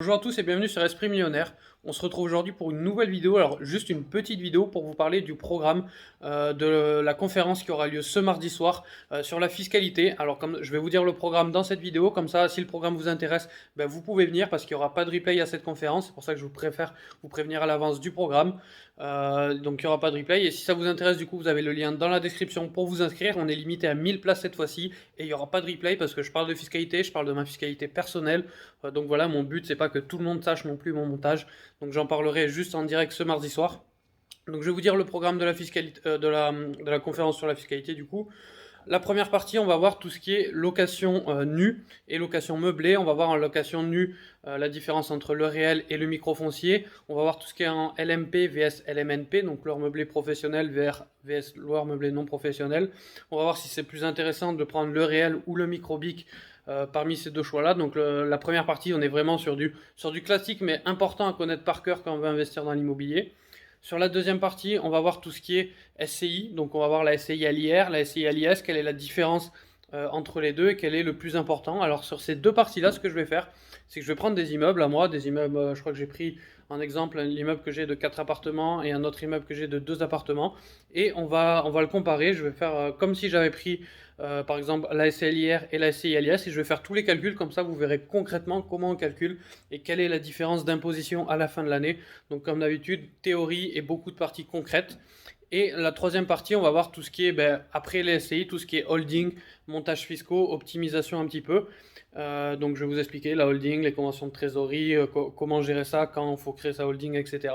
Bonjour à tous et bienvenue sur Esprit Millionnaire. On se retrouve aujourd'hui pour une nouvelle vidéo. Alors juste une petite vidéo pour vous parler du programme de la conférence qui aura lieu ce mardi soir sur la fiscalité. Alors comme je vais vous dire le programme dans cette vidéo, comme ça si le programme vous intéresse, ben, vous pouvez venir parce qu'il n'y aura pas de replay à cette conférence. C'est pour ça que je vous préfère vous prévenir à l'avance du programme. Donc il n'y aura pas de replay. Et si ça vous intéresse, du coup vous avez le lien dans la description pour vous inscrire. On est limité à 1000 places cette fois-ci et il n'y aura pas de replay parce que je parle de fiscalité, je parle de ma fiscalité personnelle. Donc voilà, mon but c'est pas que tout le monde sache non plus mon montage. Donc j'en parlerai juste en direct ce mardi soir. Donc je vais vous dire le programme de la fiscalité, de la conférence sur la fiscalité du coup. La première partie, on va voir tout ce qui est location nue et location meublée. On va voir en location nue la différence entre le réel et le microfoncier. On va voir tout ce qui est en LMP vs LMNP, donc loueur meublé professionnel vs loueur meublé non professionnel. On va voir si c'est plus intéressant de prendre le réel ou le microbic parmi ces deux choix-là. Donc la première partie, on est vraiment sur du classique, mais important à connaître par cœur quand on veut investir dans l'immobilier. Sur la deuxième partie, on va voir tout ce qui est SCI. Donc on va voir la SCI à l'IR, la SCI à l'IS, quelle est la différence entre les deux et quel est le plus important. Alors sur ces deux parties-là, ce que je vais faire, c'est que je vais prendre des immeubles à moi, des immeubles, je crois que j'ai pris en exemple l'immeuble que j'ai de 4 appartements et un autre immeuble que j'ai de 2 appartements. Et on va le comparer. Je vais faire comme si j'avais pris par exemple la SCLIR et la SCI-LIS et je vais faire tous les calculs, comme ça vous verrez concrètement comment on calcule et quelle est la différence d'imposition à la fin de l'année. Donc comme d'habitude, théorie et beaucoup de parties concrètes. Et la troisième partie, on va voir tout ce qui est, après les SCI, tout ce qui est holding, montages fiscaux, optimisation un petit peu. Donc je vais vous expliquer la holding, les conventions de trésorerie, comment gérer ça, quand il faut créer sa holding, etc.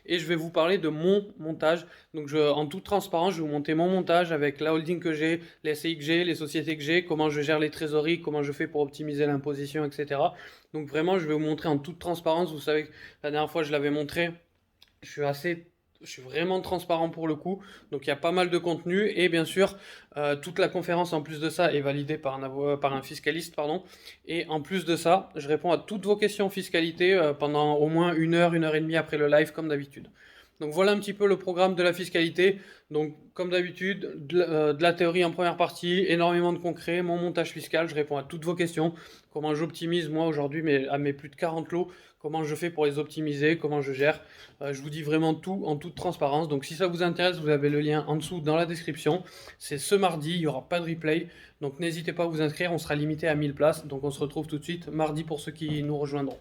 Et je vais vous parler de mon montage. Donc en toute transparence, je vais vous monter mon montage avec la holding que j'ai, les SCI que j'ai, les sociétés que j'ai, comment je gère les trésoreries, comment je fais pour optimiser l'imposition, etc. Donc vraiment, je vais vous montrer en toute transparence. Vous savez que la dernière fois, je l'avais montré. Je suis vraiment transparent pour le coup, donc il y a pas mal de contenu et bien sûr toute la conférence en plus de ça est validée par un fiscaliste, pardon. Et en plus de ça, je réponds à toutes vos questions fiscalité pendant au moins une heure et demie après le live comme d'habitude. Donc voilà un petit peu le programme de la fiscalité. Donc comme d'habitude, de la théorie en première partie, énormément de concret, mon montage fiscal, je réponds à toutes vos questions, comment j'optimise moi aujourd'hui à mes plus de 40 lots, comment je fais pour les optimiser, comment je gère. Je vous dis vraiment tout en toute transparence. Donc si ça vous intéresse, vous avez le lien en dessous dans la description. C'est ce mardi, il n'y aura pas de replay. Donc n'hésitez pas à vous inscrire, on sera limité à 1000 places. Donc on se retrouve tout de suite mardi pour ceux qui nous rejoindront.